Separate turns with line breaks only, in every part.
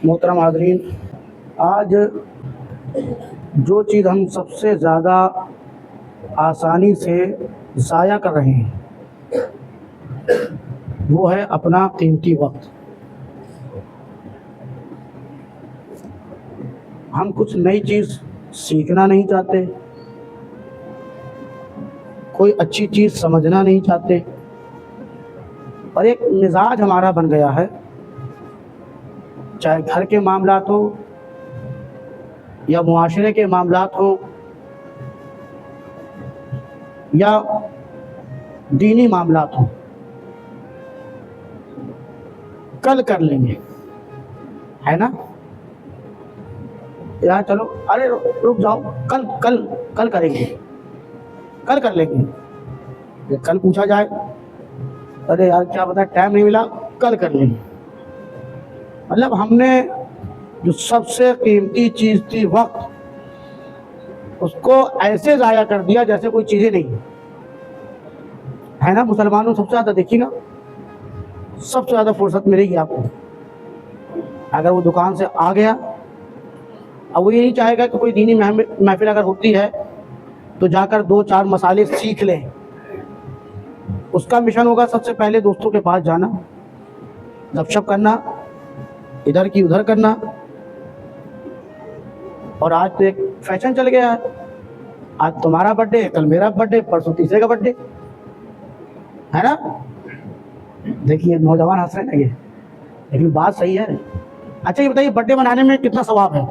محترم حاضرین، آج جو چیز ہم سب سے زیادہ آسانی سے ضائع کر رہے ہیں وہ ہے اپنا قیمتی وقت۔ ہم کچھ نئی چیز سیکھنا نہیں چاہتے، کوئی اچھی چیز سمجھنا نہیں چاہتے، اور ایک مزاج ہمارا بن گیا ہے، چاہے گھر کے معاملات ہوں یا معاشرے کے معاملات ہوں یا دینی معاملات ہوں، کل کر لیں گے، ہے نا؟ یار چلو، ارے رک جاؤ، کل کل کل کریں گے، کل کر لیں گے۔ کل پوچھا جائے، ارے یار کیا پتا ٹائم نہیں ملا، کل کر لیں گے۔ مطلب ہم نے جو سب سے قیمتی چیز تھی وقت، اس کو ایسے ضائع کر دیا جیسے کوئی چیزیں نہیں ہے نا؟ مسلمانوں سب سے زیادہ دیکھیے نا، سب سے زیادہ فرصت ملے گی آپ کو اگر وہ دکان سے آ گیا، اب وہ یہ نہیں چاہے گا کہ کوئی دینی محفل اگر ہوتی ہے تو جا کر 2-4 مسالے سیکھ لیں۔ اس کا مشن ہوگا سب سے پہلے دوستوں کے پاس جانا، گپ شپ کرنا، ادھر کی ادھر کرنا۔ اور آج تو ایک فیشن چل گیا ہے، آج تمہارا برتھ ڈے، کل میرا برتھ ڈے، پرسوں تیسرے کا برتھ ڈے، ہے نا؟ دیکھیے نوجوان ہنس رہے ہیں یہ، لیکن بات صحیح ہے۔ اچھا یہ بتائیے برتھ ڈے منانے میں کتنا ثواب ہے؟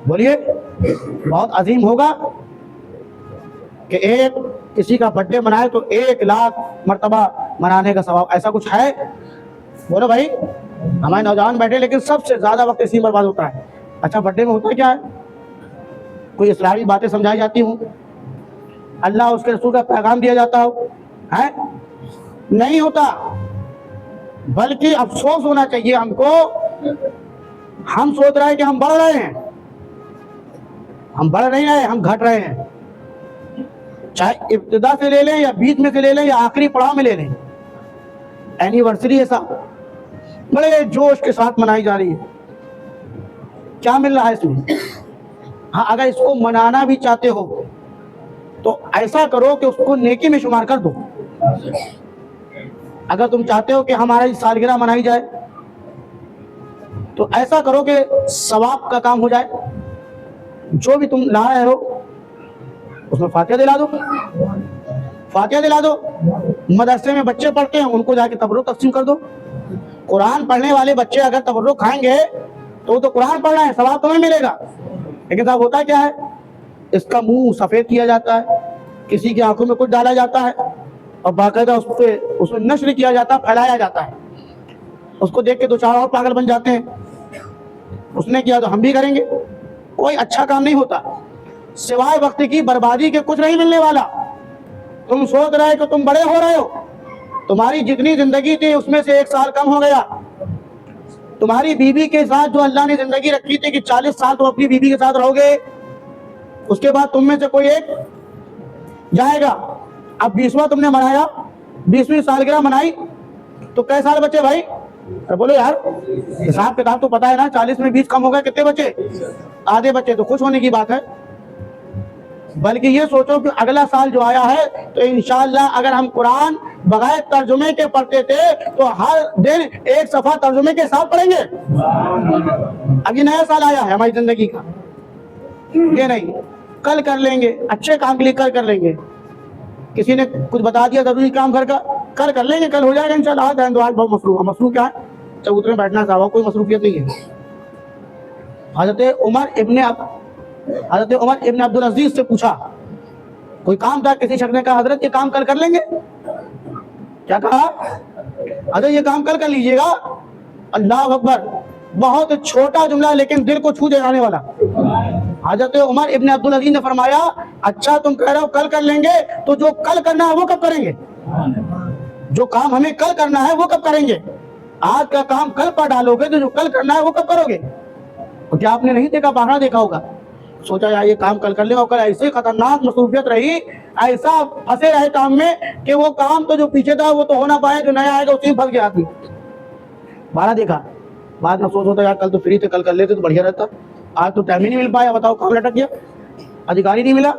بولیے۔ بہت عظیم ہوگا کہ ایک کسی کا برتھ ڈے منائے تو 1,00,000 مرتبہ منانے کا ثواب، ایسا کچھ ہے؟ بولو بھائی، ہمارے نوجوان بیٹھے لیکن سب سے زیادہ وقت اسی برباد ہوتا ہے۔ اچھا برتھ ڈے میں ہوتا کیا ہے؟ کوئی اسلامی باتیں سمجھائی جاتی ہوں، اللہ اس کے رسول کا پیغام دیا جاتا ہو، ہے؟ نہیں ہوتا، بلکہ افسوس ہونا چاہیے ہم کو۔ ہم سوچ رہے ہیں کہ ہم بڑھ رہے ہیں، ہم بڑھ نہیں رہے، ہم گھٹ رہے ہیں۔ چاہے ابتدا سے لے لیں یا بیچ میں سے لے لیں یا آخری پڑاؤ میں لے لیں، اینیورسری ایسا بڑے جوش کے ساتھ منائی جا رہی ہے۔ کیا مل رہا ہے اس میں؟ ہاں اگر اس کو منانا بھی چاہتے ہو تو ایسا کرو کہ اس کو نیکی میں شمار کر دو۔ اگر تم چاہتے ہو کہ ہماری سالگرہ منائی جائے تو ایسا کرو کہ ثواب کا کام ہو جائے۔ جو بھی تم لا رہے ہو اس میں فاتحہ دلا دو، فاتحہ دلا دو۔ مدرسے میں بچے پڑھتے ہیں، ان کو جا کے تبرک تقسیم کر دو۔ قرآن پڑھنے والے بچے اگر تبرک کھائیں گے تو وہ تو قرآن پڑھ رہے ہیں، ثواب تمہیں ملے گا۔ لیکن صاحب ہوتا کیا ہے، اس کا منہ سفید کیا جاتا ہے، کسی کی آنکھوں میں کچھ ڈالا جاتا ہے اور باقاعدہ اس میں نشر کیا جاتا ہے، پھیلایا جاتا ہے۔ اس کو دیکھ کے 2-4 اور پاگل بن جاتے ہیں، اس نے کیا تو ہم بھی کریں گے۔ کوئی اچھا کام نہیں ہوتا، سوائے وقت کی بربادی کے کچھ نہیں ملنے والا۔ تم سوچ رہے کہ تم بڑے ہو رہے ہو، تمہاری جتنی زندگی تھی اس میں سے 1 سال کم ہو گیا۔ تمہاری بیوی کے ساتھ جو اللہ نے زندگی رکھی تھی کہ 40 سال تم اپنی بیوی کے ساتھ رہو گے، اس کے بعد تم میں سے کوئی ایک جائے گا۔ اب 20واں تم نے منایا، 20ویں سالگرہ منائی تو کئی سال بچے بھائی؟ بولو یار، حساب کتاب تو پتا ہے نا، 40 میں 20 کم ہو گئے، کتنے بچے؟ آدھے بچے۔ تو خوش ہونے کی بات ہے، بلکہ یہ سوچو کہ اگلا سال جو آیا ہے تو انشاءاللہ اگر ہم قرآن بغیر ترجمے کے پڑھتے تھے تو ہر دن 1 صفحہ ترجمے کے ساتھ پڑھیں گے۔ اب یہ نیا سال آیا ہے ہماری زندگی کا، یہ نہیں، کل کر لیں گے، اچھے کام کے لیے کل کر لیں گے۔ کسی نے کچھ بتا دیا ضروری کام گھر کا، کل کر لیں گے، کل ہو جائے گا انشاءاللہ۔ آج بہت مصروف ہے۔ مصروف کیا ہے؟ چبوترے میں بیٹھنا چاہو، کوئی مصروفیت نہیں ہے۔ حضرت عمر ابن عبدالعزیز سے پوچھا، کوئی کام تھا، کسی شخص نے کہا حضرت یہ کام کل کر لیں گے۔ کیا کہا؟ حضرت یہ کام کل کر لیجئے گا۔ اللہ اکبر، بہت چھوٹا جملہ لیکن دل کو چھو جانے والا۔ حضرت عمر ابن عبدالعزیز نے فرمایا، اچھا تم کہہ رہے ہو کل کر لیں گے، تو جو کل کرنا ہے وہ کب کریں گے؟ جو کام ہمیں کل کرنا ہے وہ کب کریں گے؟ آج کا کام کل پر ڈالو گے تو جو کل کرنا ہے وہ کب کرو گے؟ کیا آپ نے نہیں دیکھا، باہر دیکھا ہوگا، سوچا یار یہ کام کل کر لیں، اور کل ایسی خطرناک مصروفیت رہی، ایسا پھنسے رہے کام میں کہ وہ کام تو جو پیچھے تھا وہ تو ہو نہ پائے، جو نیا آئے گا اسی میں پھنس گیا آدمی۔ باہر دیکھا بعد میں افسوس ہوتا ہے یار کل تو فری تھے, کل کر لیتے تو بڑھیا رہتا, آج تو ٹائم ہی نہیں مل پایا, بتاؤ کام لٹک گیا, ادھیکاری نہیں ملا,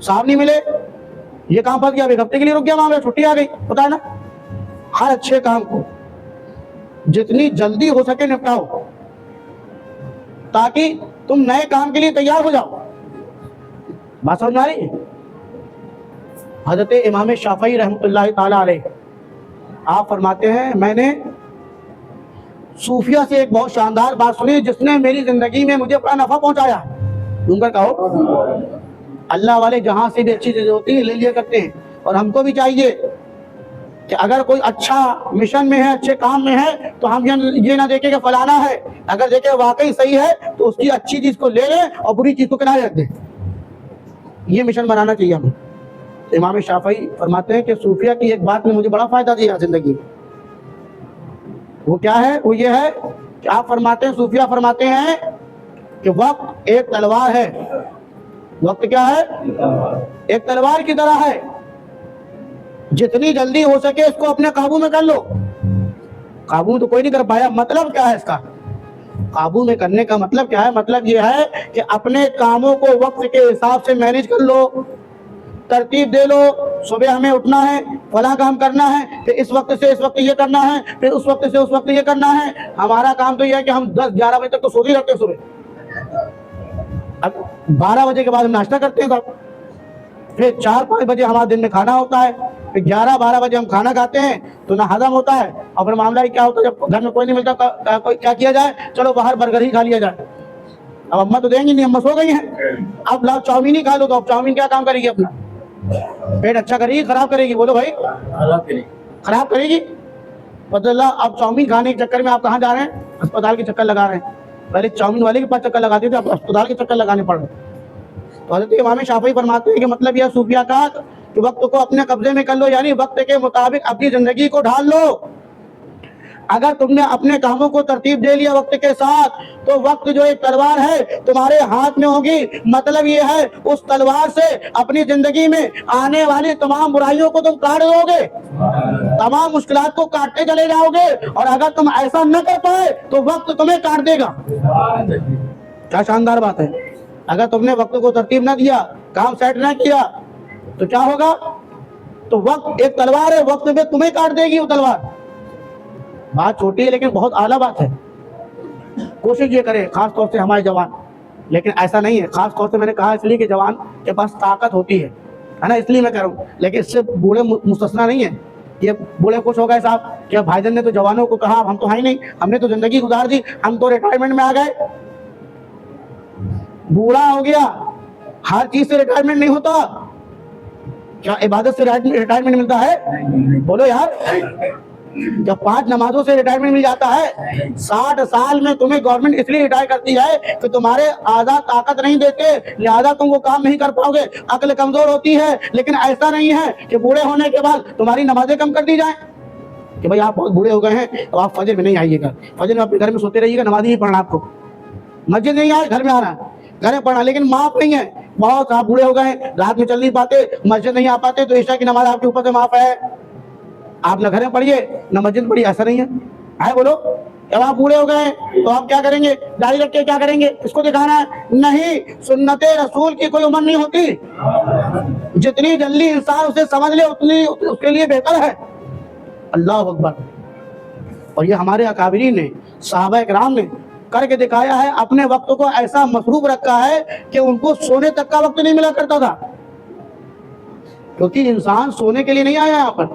صاحب نہیں ملے, یہ کام پھنس گیا, ایک ہفتے کے لیے رک گیا وہاں پہ, چھٹی آ گئی, پتا ہے نا. ہر اچھے کام کو جتنی جلدی ہو سکے نپٹاؤ تاکہ تم نئے کام کے لیے تیار ہو جاؤ. بات سمجھ میں آ رہی ہے؟ حضرت امام شافعی رحمۃ اللہ تعالی علیہ آپ فرماتے ہیں میں نے صوفیہ سے ایک بہت شاندار بات سنی جس نے میری زندگی میں مجھے بڑا نفع پہنچایا. تم کر کہو, اللہ والے جہاں سے بھی اچھی چیزیں ہوتی ہیں لے لیا کرتے ہیں, اور ہم کو بھی چاہیے کہ اگر کوئی اچھا مشن میں ہے, اچھے کام میں ہے, تو ہم یہ نہ دیکھیں کہ فلانا ہے, اگر دیکھیں واقعی صحیح ہے تو اس کی اچھی چیز کو لے لیں اور بری چیز کو کنارے رکھ دیں. یہ مشن بنانا چاہیے ہمیں. امام شافعی فرماتے ہیں کہ صوفیہ کی ایک بات نے مجھے بڑا فائدہ دیا زندگی میں. وہ کیا ہے؟ وہ یہ ہے کہ آپ فرماتے ہیں, صوفیہ فرماتے ہیں کہ وقت ایک تلوار ہے. وقت کیا ہے؟ ایک تلوار کی طرح ہے, جتنی جلدی ہو سکے اس کو اپنے قابو میں کر لو. قابو تو کوئی نہیں کر پایا, مطلب کیا ہے اس کا؟ قابو میں کرنے کا مطلب کیا ہے؟ مطلب یہ ہے کہ اپنے کاموں کو وقت کے حساب سے مینیج کر لو, ترتیب دے لو. صبح ہمیں اٹھنا ہے, فلاں کام کرنا ہے, پھر اس وقت سے اس وقت یہ کرنا ہے, پھر اس وقت سے اس وقت یہ کرنا ہے. ہمارا کام تو یہ ہے کہ ہم 10-11 بجے تک تو سوتے ہی رہتے ہیں صبح. اب 12 بجے کے بعد ہم ناشتہ کرتے ہیں, پھر 4-5 بجے ہمارا دن میں کھانا ہوتا ہے, پھر 11-12 بجے ہم کھانا کھاتے ہیں تو نہ ہضم ہوتا ہے, اور پھر معاملہ کیا ہوتا ہے جب گھر میں کوئی نہیں ملتا, کوئی کیا کیا جائے, چلو باہر برگر ہی کھا لیا جائے. اب اماں تو دیں گی نہیں, اماں سو گئی ہیں, اب لاؤ چاؤمین ہی کھا لو. تو اب چاؤمین کیا کام کرے گی؟ اپنا پیٹ اچھا کرے گی, خراب کرے گی؟ بولو بھائی, خراب کرے گی. فضل اللہ, اب چاؤمین کھانے کے چکر میں آپ کہاں جا رہے ہیں؟ اسپتال کے چکر لگا رہے ہیں. پہلے چاؤمین والے کے پاس چکر لگاتے تھے, اب اسپتال کے چکر لگانے پڑ رہے. تو حضرت امام شافعی فرماتے ہیں کہ مطلب یہ صوفیہ کا کہ وقت کو اپنے قبضے میں کر لو, یعنی وقت کے مطابق اپنی زندگی کو ڈھال لو. اگر تم نے اپنے کاموں کو ترتیب دے لیا وقت کے ساتھ تو وقت جو ایک تلوار ہے تمہارے ہاتھ میں ہوگی. مطلب یہ ہے اس تلوار سے اپنی زندگی میں آنے والی تمام برائیوں کو تم کاٹ دو گے, تمام مشکلات کو کاٹتے چلے جاؤ گے. اور اگر تم ایسا نہ کر پائے تو وقت تمہیں کاٹ دے گا. کیا شاندار بات ہے. اگر تم نے وقت کو ترتیب نہ دیا, کام سیٹ نہ کیا, تو کیا ہوگا؟ تو وقت ایک تلوار ہے, وقت میں تمہیں کاٹ دے گی وہ تلوار. بات چھوٹی ہے لیکن بہت اعلیٰ بات ہے. کوشش یہ کرے خاص طور سے ہمارے جوان, لیکن ایسا نہیں ہے. خاص طور سے میں نے کہا اس لیے کہ جوان کے پاس طاقت ہوتی ہے نا, اس لیے میں کہہ رہا ہوں. لیکن اس سے بوڑھے مستثنا نہیں ہے. یہ بوڑھے خوش ہو گئے صاحب کہ بھائی جان نے تو جوانوں کو کہا, ہم تو ہیں ہی نہیں, ہم نے تو زندگی گزار دی, ہم تو ریٹائرمنٹ میں آ گئے. بوڑھا ہو گیا, ہر چیز سے ریٹائرمنٹ نہیں ہوتا. کیا عبادت سے ریٹائرمنٹ ملتا ہے؟ بولو یار. جب 5 نمازوں سے ریٹائرمنٹ مل جاتا ہے, 60 سال میں تمہیں گورنمنٹ اس لیے ریٹائر کرتی ہے کہ تمہارے اعضاء طاقت نہیں دیتے, لہذا تم وہ کام نہیں کر پاؤ گے, عقل کمزور ہوتی ہے. لیکن ایسا نہیں ہے کہ بوڑھے ہونے کے بعد تمہاری نمازیں کم کر دی جائیں کہ بھائی آپ بہت بوڑھے ہو گئے ہیں تو آپ فجر میں نہیں آئیے گا, فجر میں اپنے گھر میں سوتے رہیے گا, نماز نہیں پڑھنا آپ کو, مسجد نہیں آئے گھر میں آنا, گھر میں پڑھنا. لیکن معاف نہیں ہے. بہت آپ بوڑھے ہو گئے ہیں, رات میں چل نہیں پاتے, مسجد نہیں آ پاتے, تو عشاء کی نماز آپ کے اوپر سے معاف ہے. آپ نہ گھر میں پڑھیے نہ مسجد پڑھیے, ایسا نہیں ہے بولو. جب آپ بوڑھے ہو گئے ہیں تو آپ کیا کریں گے؟ داڑھی رکھ کے کیا کریں گے؟ اس کو دکھانا ہے؟ نہیں. سنت رسول کی کوئی عمر نہیں ہوتی. جتنی جلدی انسان اسے سمجھ لے اتنی اس کے لیے بہتر ہے. اللہ اکبر. اور یہ ہمارے اکابرین نے, صحابہ کرام نے کر کے دکھایا ہے. اپنے وقت کو ایسا مصروف رکھا ہے کہ ان کو سونے تک کا وقت نہیں ملا کرتا تھا, کیونکہ انسان سونے کے لیے نہیں آیا یہاں پر.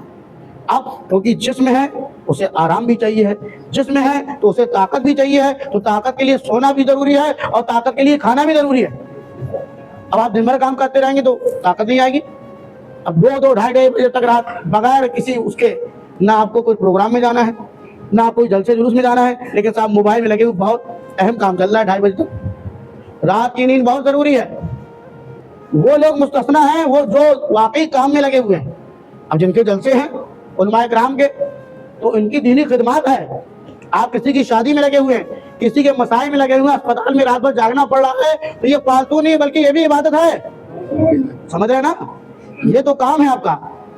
اب کیونکہ جسم ہے اسے آرام بھی چاہیے ہے, جسم ہے تو اسے طاقت بھی چاہیے ہے, تو طاقت کے لیے سونا بھی ضروری ہے اور طاقت کے لیے کھانا بھی ضروری ہے. اب آپ دن بھر کام کرتے رہیں گے تو طاقت نہیں آئے گی. اب 2-2-2:30 بجے تک رات بغیر کسی اس کے, نہ آپ کو کوئی پروگرام میں جانا ہے, نہ آپ کوئی جلسے جلوس میں جانا ہے, لیکن صاحب موبائل میں لگے ہوئے, بہت اہم کام چل رہا ہے 2:30 بجے تک. رات کی نیند بہت ضروری ہے. وہ لوگ مستثنا ہیں وہ جو واقعی کام میں لگے ہوئے ہیں. اب جن کے جلسے ہیں علماء کرام کے, تو ان کی دینی خدمات ہے. آپ کسی کی شادی میں لگے ہوئے ہیں, کسی کے مسائل میں لگے ہوئے ہیں, اسپتال میں رات بھر جاگنا پڑ رہا ہے, تو یہ فالتو نہیں بلکہ یہ بھی عبادت ہے. سمجھ رہے ہیں نا؟ یہ تو کام ہے آپ کا.